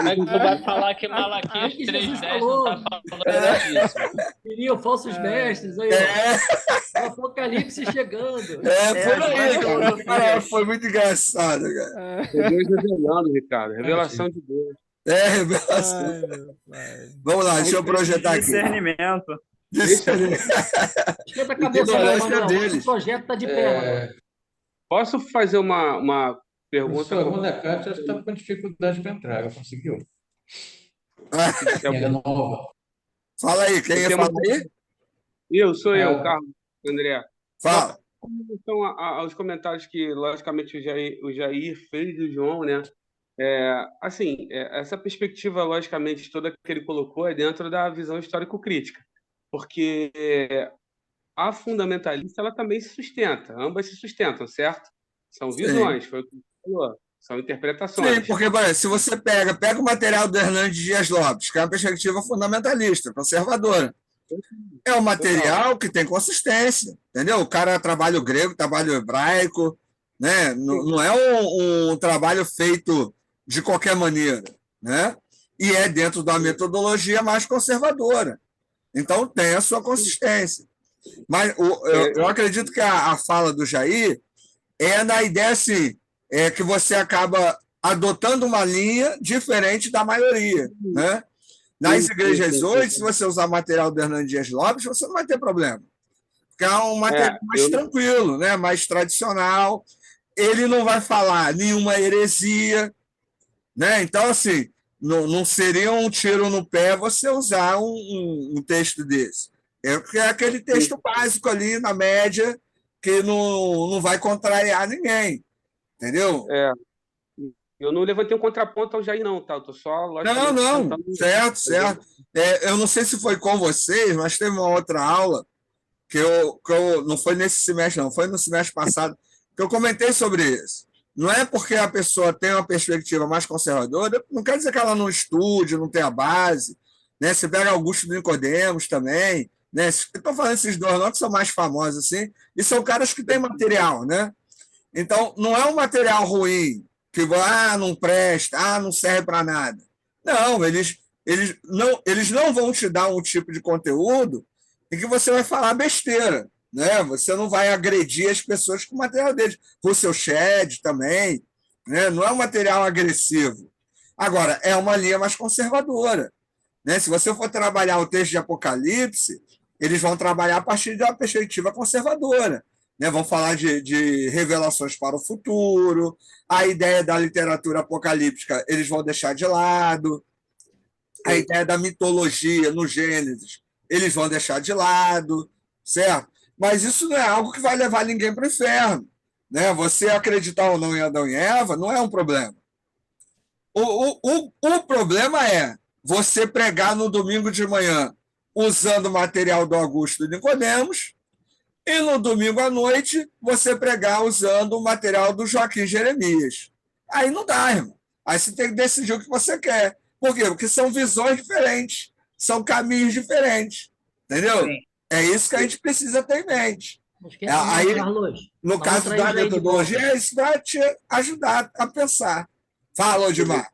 Como é que tu vai falar que Aí Malaquias que Jesus 3:10 não falou, está falando disso? viriam falsos mestres, aí, ó. O Apocalipse chegando. Por As mais aí, cara. Cara, filosofias. foi muito engraçado, cara. É Deus revelando, Ricardo. Revelação de Deus. Revelação. Ai, meu pai. Vamos lá, deixa eu projetar aqui. Discernimento. Esquenta a cabeça, não, Ignorância Manuel. deles. O projeto está de pé, Manuel. Posso fazer uma pergunta? Professor, a molecada já está com dificuldade para entrar, ela conseguiu. Eu- É nova. Fala aí, quem ia Tem falar uma- aí? sou eu, Ah. Carlos, André. Fala. Com relação aos comentários que, logicamente, o Jair fez do João, né? Assim, essa perspectiva, logicamente, toda que ele colocou é dentro da visão histórico-crítica, porque a fundamentalista ela também se sustenta, ambas se sustentam, certo? São visões, foi o que você falou, são interpretações. Sim, porque, por exemplo, se você pega o material do Hernandes Dias Lopes, que é uma perspectiva fundamentalista, conservadora. É um material que tem consistência, entendeu? O cara trabalha o grego, trabalha o hebraico, né? Não é um trabalho feito de qualquer maneira, né? E é dentro da metodologia mais conservadora. Então, tem a sua consistência. Mas eu acredito que a fala do Jair é na ideia assim, que você acaba adotando uma linha diferente da maioria, né? Nas igrejas hoje, se você usar material do Hernandes Dias Lopes, você não vai ter problema. Porque é um material mais tranquilo, né? Mais tradicional. Ele não vai falar nenhuma heresia, né? Então, assim, não seria um tiro no pé você usar um texto desse. É aquele texto básico ali, na média, que não vai contrariar ninguém. Entendeu? Eu não levantei um contraponto ao Jair, não, tá? Eu tô só, logicamente, Não, tentando- certo. Eu não sei se foi com vocês, mas teve uma outra aula que eu não foi nesse semestre, não, foi no semestre passado, que eu comentei sobre isso. Não é porque a pessoa tem uma perspectiva mais conservadora, não quer dizer que ela não estude, não tenha base, né? Você pega Augusto do Nicodemos também, né? Estou falando esses dois não que são mais famosos assim, e são caras que têm material, né? Então, não é um material ruim, que não presta, não serve para nada. Não, eles não vão te dar um tipo de conteúdo em que você vai falar besteira, né? Você não vai agredir as pessoas com o material deles. Russell Shedd também, né? Não é um material agressivo. Agora, é uma linha mais conservadora, né? Se você for trabalhar o texto de Apocalipse, eles vão trabalhar a partir de uma perspectiva conservadora, né? Vão falar de revelações para o futuro, a ideia da literatura apocalíptica eles vão deixar de lado, a ideia da mitologia no Gênesis eles vão deixar de lado, certo? Mas isso não é algo que vai levar ninguém para o inferno, né? Você acreditar ou não em Adão e Eva não é um problema. O problema é você pregar no domingo de manhã usando o material do Augusto Nicodemos e no domingo à noite você pregar usando o material do Joaquim Jeremias. Aí não dá, irmão. Aí você tem que decidir o que você quer. Por quê? Porque são visões diferentes, são caminhos diferentes. Entendeu? Sim. É isso que a gente precisa ter em mente. Não esquenta, não, Aí, Carlos. no Vamos caso trair da o Jair de metodologia, volta. isso vai te ajudar a pensar. Fala, Odimar.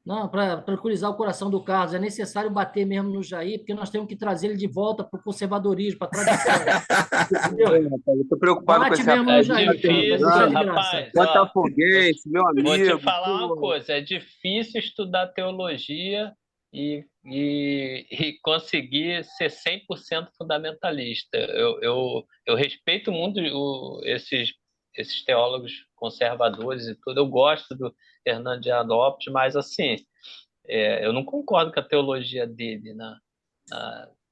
Não, para tranquilizar o coração do Carlos, é necessário bater mesmo no Jair, porque nós temos que trazer ele de volta para o conservadorismo, para a tradição. Entendeu? Eu tô preocupado com Bate esse mesmo no rapaz. Jair, Carlos, vai difícil, deixar de graça. rapaz. Botafoguense, meu amigo. Vou te falar uma coisa: é difícil estudar teologia e conseguir ser 100% fundamentalista. Eu respeito muito esses teólogos conservadores e tudo. Eu gosto do Hernandes Dias Lopes, mas assim, eu não concordo com a teologia dele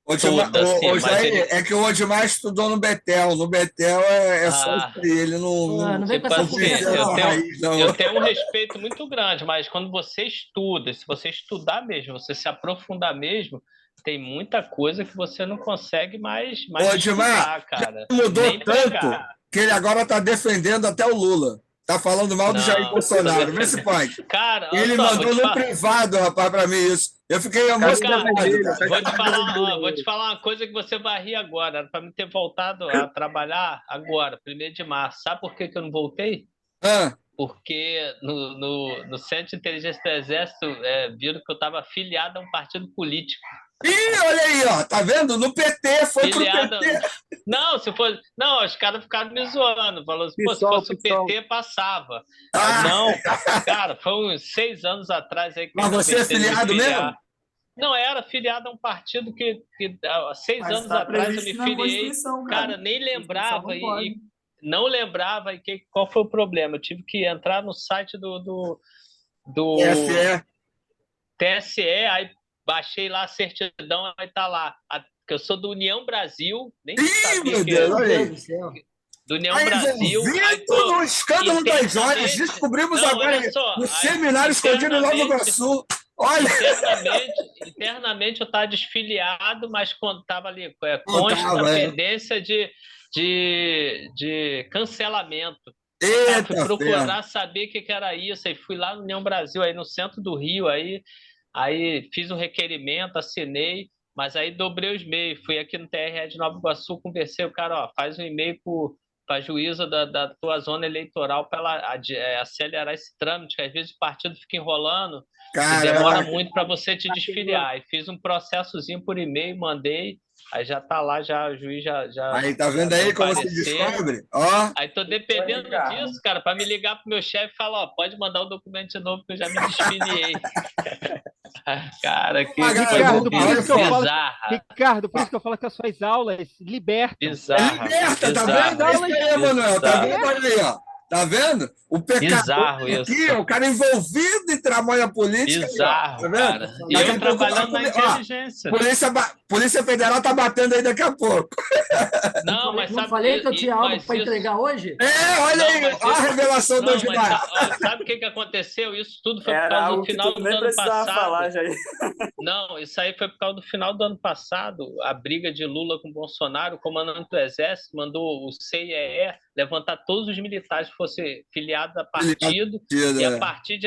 Odimar, toda, assim, mas Jair, ele, é que o Odimar estudou no Betel. No Betel é só isso aí. Ele Não vem com tipo essa assim, conversa, eu não. tenho, não. eu tenho um respeito muito grande, mas quando você estuda, se você estudar mesmo, você se aprofundar mesmo, tem muita coisa que você não consegue mais Odimar, estudar, cara. mudou Nem tanto pregar. que ele agora está defendendo até o Lula. Está falando mal do Jair Não, Bolsonaro. Vê se pode. cara, olha Ele só, mandou no privado, rapaz, para mim isso. Eu fiquei cara, emocionado, cara. vou te falar uma coisa que você vai rir agora, para mim ter voltado a trabalhar agora, 1º de março. Sabe por que eu não voltei? Ah, porque no Centro de Inteligência do Exército viram que eu estava afiliado a um partido político. Ih, olha aí, ó, tá vendo? No PT, foi pro Filiado... PT. Não, se for... não, os caras ficaram me zoando, falando assim, pô, se fosse o PT, passava. Não, cara, foi uns 6 anos atrás aí que Mas você é filiado mesmo? Não, era filiado a um partido que há 6 anos tá atrás eu me filiei. Cara, nem lembrava e não lembrava qual foi o problema. Eu tive que entrar no site do TSE, aí baixei lá a certidão, aí tá lá. Que eu sou do União Brasil, nem sabia meu que Deus, olha aí. do União Brasil. Aí, pô, no escândalo das joias, descobrimos agora no seminário escondido em Nova Iguaçu. Olha! Internamente eu estava desfiliado, mas quando estava ali, consta da pendência de cancelamento. Eita, fui procurar saber o que era isso, aí fui lá no União Brasil, aí no centro do Rio, aí fiz um requerimento, assinei, mas aí dobrei os e-mails, fui aqui no TRE de Nova Iguaçu, conversei, o cara, ó, faz um e-mail para a juíza da tua zona eleitoral para ela acelerar esse trâmite, que às vezes o partido fica enrolando e demora muito para você te desfiliar. Aí fiz um processozinho por e-mail, mandei, aí já tá lá, já o juiz já aí tá vendo aí como você descobre? Ó. Aí tô dependendo disso, cara, para me ligar pro meu chefe e falar, ó, pode mandar o documento de novo que eu já me desfiliei. Cara, que Ricardo, por isso que eu falo, bizarra. Ricardo, por isso que eu falo que as suas aulas libertam. Bizarra. Liberta, tá vendo? É isso aí, Manuel, tá vendo? Olha aí, ó. Tá vendo? O pecado aqui, o cara envolvido em trabalho política. Bizarro, tá vendo? cara. E eu trabalhando na inteligência. Polícia Federal tá batendo aí daqui a pouco. Não, mas não falei que eu tinha algo para entregar hoje? Olha aí, a revelação do Gilmar. Sabe o que aconteceu? Isso tudo foi por causa do final do ano passado. Falar, não, isso aí foi por causa do final do ano passado. A briga de Lula com Bolsonaro, o comandante do Exército mandou o CIE levantar todos os militares que fossem filiados a partido, e a partir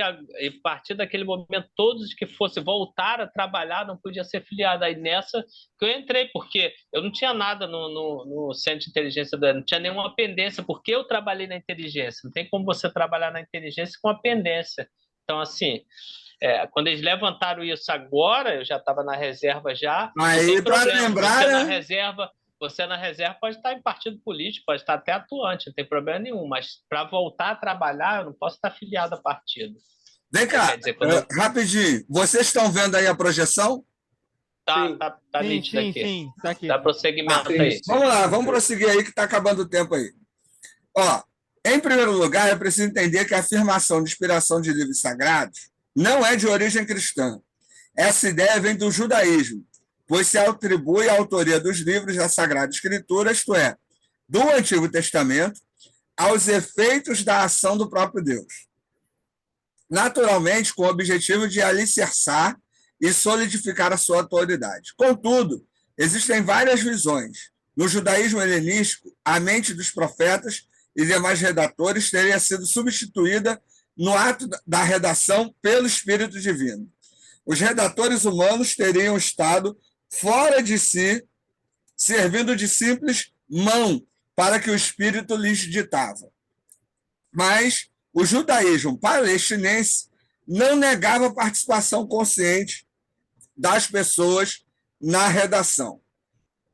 daquele momento, todos que fossem voltar a trabalhar não podiam ser filiados. Aí nessa que eu entrei, porque eu não tinha nada no Centro de Inteligência, não tinha nenhuma pendência, porque eu trabalhei na inteligência. Não tem como você trabalhar na inteligência com a pendência. Então, assim, quando eles levantaram isso agora, eu já estava na reserva já. Aí, para lembrar, você na reserva pode estar em partido político, pode estar até atuante, não tem problema nenhum, mas para voltar a trabalhar, eu não posso estar afiliado a partido. Vem cá, rapidinho, vocês estão vendo aí a projeção? Tá nítido aqui. Sim, tá aqui. Dá prosseguimento aí. Vamos lá, vamos prosseguir aí que está acabando o tempo aí. Ó, em primeiro lugar, é preciso entender que a afirmação de inspiração de livros sagrados não é de origem cristã. Essa ideia vem do judaísmo, pois se atribui a autoria dos livros da Sagrada Escritura, isto é, do Antigo Testamento, aos efeitos da ação do próprio Deus. Naturalmente, com o objetivo de alicerçar e solidificar a sua autoridade. Contudo, existem várias visões. No judaísmo helenístico, a mente dos profetas e demais redatores teria sido substituída no ato da redação pelo Espírito Divino. Os redatores humanos teriam estado fora de si, servindo de simples mão para que o Espírito lhes ditava. Mas o judaísmo palestinense não negava a participação consciente das pessoas na redação.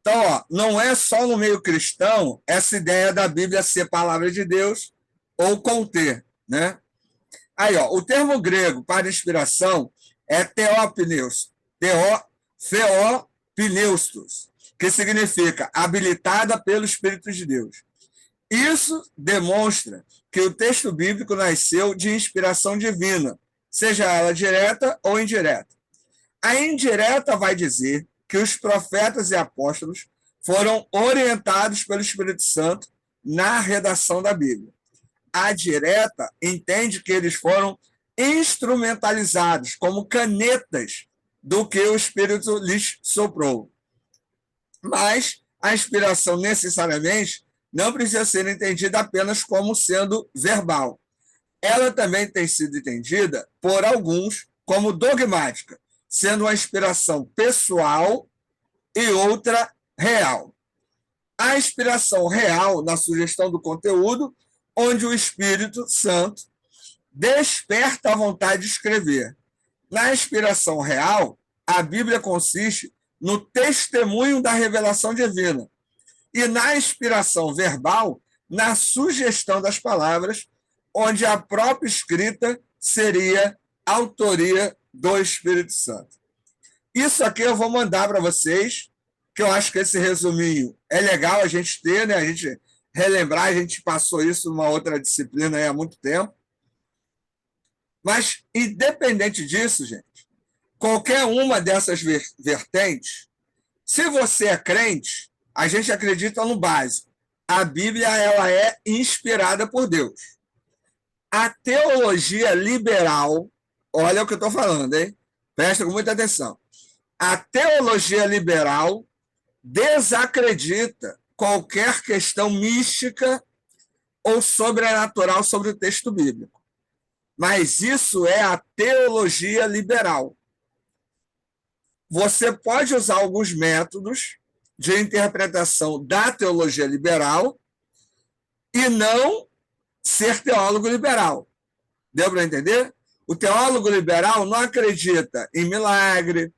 Então, ó, não é só no meio cristão essa ideia da Bíblia ser palavra de Deus ou conter, né? Aí, ó, o termo grego para inspiração é theopneustos, que significa habilitada pelo Espírito de Deus. Isso demonstra que o texto bíblico nasceu de inspiração divina, seja ela direta ou indireta. A indireta vai dizer que os profetas e apóstolos foram orientados pelo Espírito Santo na redação da Bíblia. A direta entende que eles foram instrumentalizados como canetas do que o Espírito lhes soprou. Mas a inspiração, necessariamente, não precisa ser entendida apenas como sendo verbal. Ela também tem sido entendida, por alguns, como dogmática, sendo uma inspiração pessoal e outra real. A inspiração real na sugestão do conteúdo, onde o Espírito Santo desperta a vontade de escrever. Na inspiração real, a Bíblia consiste no testemunho da revelação divina. E na inspiração verbal, na sugestão das palavras, onde a própria escrita seria autoria do Espírito Santo. Isso aqui eu vou mandar para vocês, que eu acho que esse resuminho é legal a gente ter, né? A gente relembrar, a gente passou isso numa outra disciplina aí há muito tempo. Mas, independente disso, gente, qualquer uma dessas vertentes, se você é crente, a gente acredita no básico. A Bíblia ela é inspirada por Deus. A teologia liberal, olha o que eu estou falando, hein? Presta com muita atenção. A teologia liberal desacredita qualquer questão mística ou sobrenatural sobre o texto bíblico. Mas isso é a teologia liberal. Você pode usar alguns métodos de interpretação da teologia liberal e não ser teólogo liberal. Deu para entender? O teólogo liberal não acredita em milagre,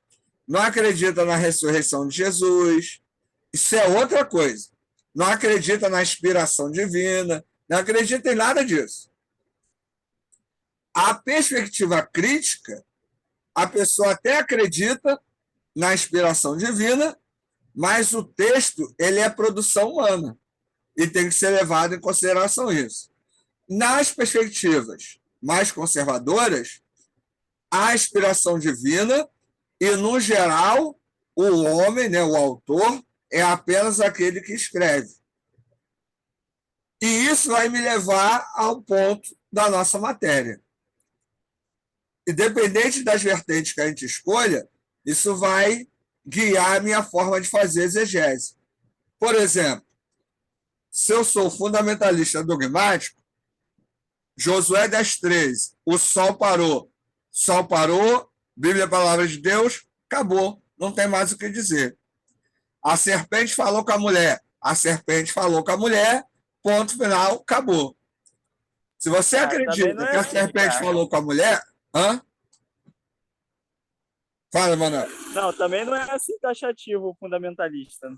não acredita na ressurreição de Jesus. Isso é outra coisa. Não acredita na inspiração divina, não acredita em nada disso. A perspectiva crítica, a pessoa até acredita na inspiração divina, mas o texto ele é produção humana e tem que ser levado em consideração isso. Nas perspectivas mais conservadoras, a inspiração divina e, no geral, o homem, né, o autor, é apenas aquele que escreve. E isso vai me levar ao ponto da nossa matéria. Independente das vertentes que a gente escolha, isso vai guiar a minha forma de fazer exegese. Por exemplo, se eu sou fundamentalista dogmático, Josué 10:13, o sol parou, Bíblia é a palavra de Deus, acabou, não tem mais o que dizer. A serpente falou com a mulher, ponto final, acabou. Se você acredita que a serpente falou com a mulher, Fala, Manuel. Não, também não é assim taxativo o fundamentalista.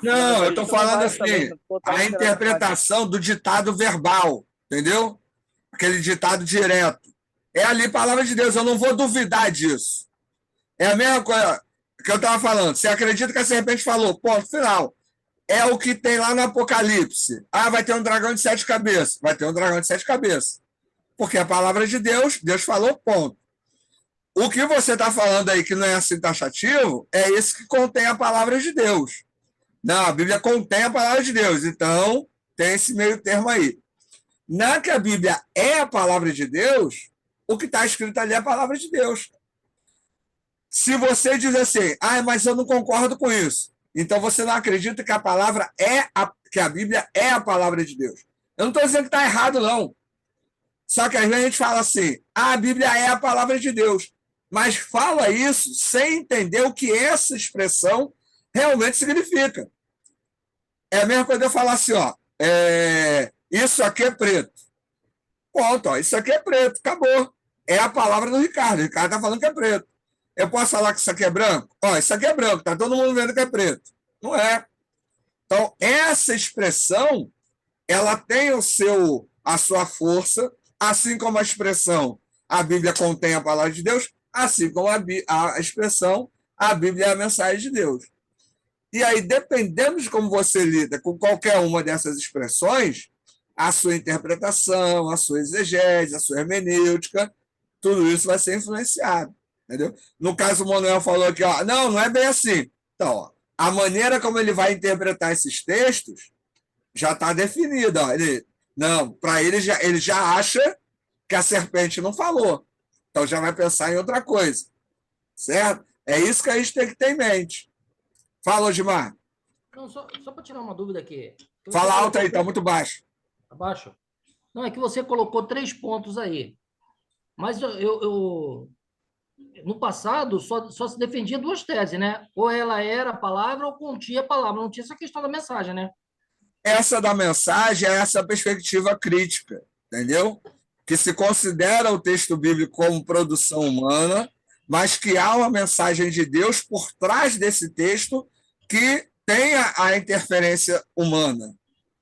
Não, eu estou falando assim, a interpretação do ditado verbal, entendeu? Aquele ditado direto. É ali palavra de Deus, eu não vou duvidar disso. É a mesma coisa que eu estava falando. Você acredita que a serpente falou, ponto final. É o que tem lá no Apocalipse. Ah, vai ter um dragão de 7 cabeças. Vai ter um dragão de 7 cabeças. Porque a palavra de Deus, Deus falou, ponto. O que você está falando aí que não é assim taxativo é esse que contém a palavra de Deus. Não, a Bíblia contém a palavra de Deus, então tem esse meio termo aí. Na que a Bíblia é a palavra de Deus, o que está escrito ali é a palavra de Deus. Se você diz assim, mas eu não concordo com isso, então você não acredita que que a Bíblia é a palavra de Deus. Eu não estou dizendo que está errado, não. Só que às vezes a gente fala assim, a Bíblia é a palavra de Deus. Mas fala isso sem entender o que essa expressão realmente significa. É a mesma coisa eu falar assim, isso aqui é preto. Ponto, isso aqui é preto, acabou. É a palavra do Ricardo. O Ricardo está falando que é preto. Eu posso falar que isso aqui é branco? Isso aqui é branco, está todo mundo vendo que é preto. Não é. Então, essa expressão, ela tem a sua força, assim como a expressão, a Bíblia contém a palavra de Deus, assim como a expressão, a Bíblia é a mensagem de Deus. E aí, dependendo de como você lida com qualquer uma dessas expressões, a sua interpretação, a sua exegese, a sua hermenêutica, tudo isso vai ser influenciado. Entendeu? No caso, o Manuel falou aqui, não é bem assim. Então, a maneira como ele vai interpretar esses textos já está definida. Para ele já acha que a serpente não falou. Então já vai pensar em outra coisa. Certo? É isso que a gente tem que ter em mente. Fala, Odimar. Não, só para tirar uma dúvida aqui. Fala alto aí, está muito baixo. Abaixo? Não, é que você colocou 3 pontos aí. Mas eu no passado, só se defendia 2 teses, né? Ou ela era a palavra ou continha a palavra. Não tinha essa questão da mensagem, né? Essa da mensagem é essa perspectiva crítica, entendeu? que se considera o texto bíblico como produção humana, mas que há uma mensagem de Deus por trás desse texto que tenha a interferência humana,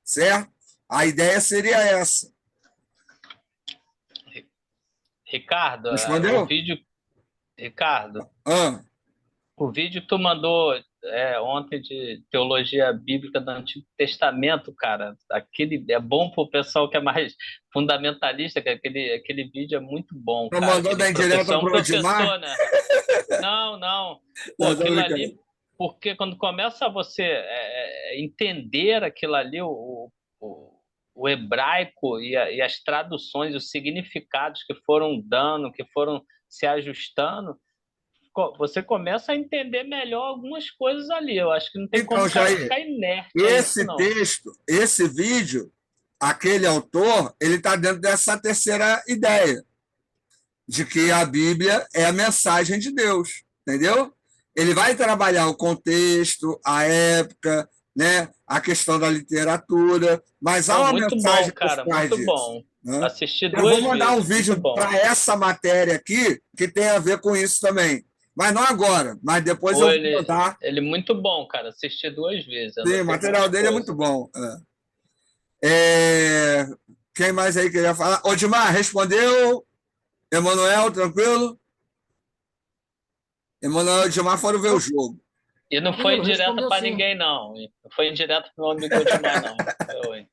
certo? A ideia seria essa. Ricardo, Respondeu? o vídeo. Ricardo, Ah, o vídeo que tu mandou ontem de teologia bíblica do Antigo Testamento, cara, aquele é bom pro pessoal que é mais fundamentalista, que aquele vídeo é muito bom, não cara. mandou da Aquele indireta professor é um para o Odmar? professor, né? Não, não. Pô, Não, tô aquilo brincando. ali, porque quando começa você entender aquilo ali, o hebraico e as traduções, os significados que foram dando, que foram se ajustando, você começa a entender melhor algumas coisas ali. Eu acho que não tem como Então, o cara Jair, ficar inerte a isso, esse não. texto, esse vídeo, aquele autor, ele está dentro dessa terceira ideia, de que a Bíblia é a mensagem de Deus, entendeu? Ele vai trabalhar o contexto, a época, né, a questão da literatura, mas há Não, uma muito bom, mensagem por cara, trás muito disso, bom. né? Assisti Eu vou duas mandar um vezes, muito vídeo bom. para essa matéria aqui, que tem a ver com isso também. Mas não agora, mas depois Pô, eu vou mandar. ele muito bom, cara. Assisti duas vezes, Sim, o anotei um material monte de dele é coisa. muito bom. Quem mais aí queria falar? Odmar, respondeu? Emanuel, tranquilo? Emanuel e Odmar foram ver o jogo. E não foi Tranquilo, indireta respondeu para sim. ninguém, não. Não foi indireta pro meu amigo Odmar, não. Hein?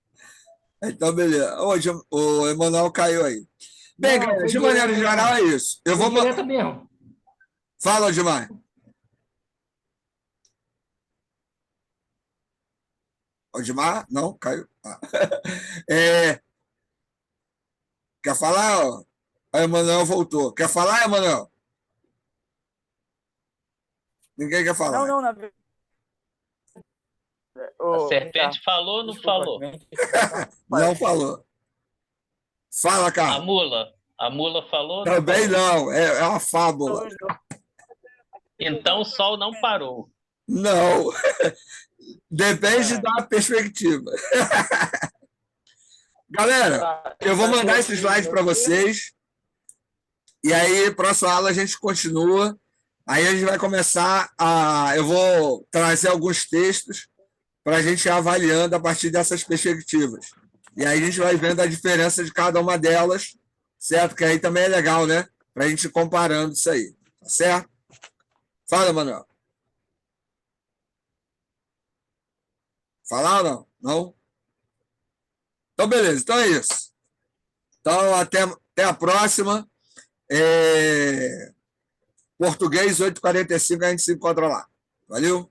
Então, beleza. O Emanuel caiu aí. Bem, Não, galera, foi de maneira direta geral mesmo. é isso. Eu Foi vou. direta mesmo. Fala, Odmar. Odmar? Não, caiu. Ah. Quer falar? Ó? O Emanuel voltou. Quer falar, Emanuel? Ninguém quer falar. Não, na verdade. A serpente falou ou não falou? Não falou. Fala, A cara. mula. A mula falou ou não Também falou? não. É uma fábula. Então o sol não parou. Não. Depende da perspectiva. Galera, eu vou mandar esse slide para vocês. E aí, próxima aula, a gente continua. Aí a gente vai começar a. Eu vou trazer alguns textos para a gente ir avaliando a partir dessas perspectivas. E aí a gente vai vendo a diferença de cada uma delas, certo? Que aí também é legal, né? Para a gente ir comparando isso aí. Tá certo? Fala, Manuel. Falar ou não? Não? Então, beleza. Então é isso. Então, até a próxima. Português 8h45, a gente se encontra lá. Valeu?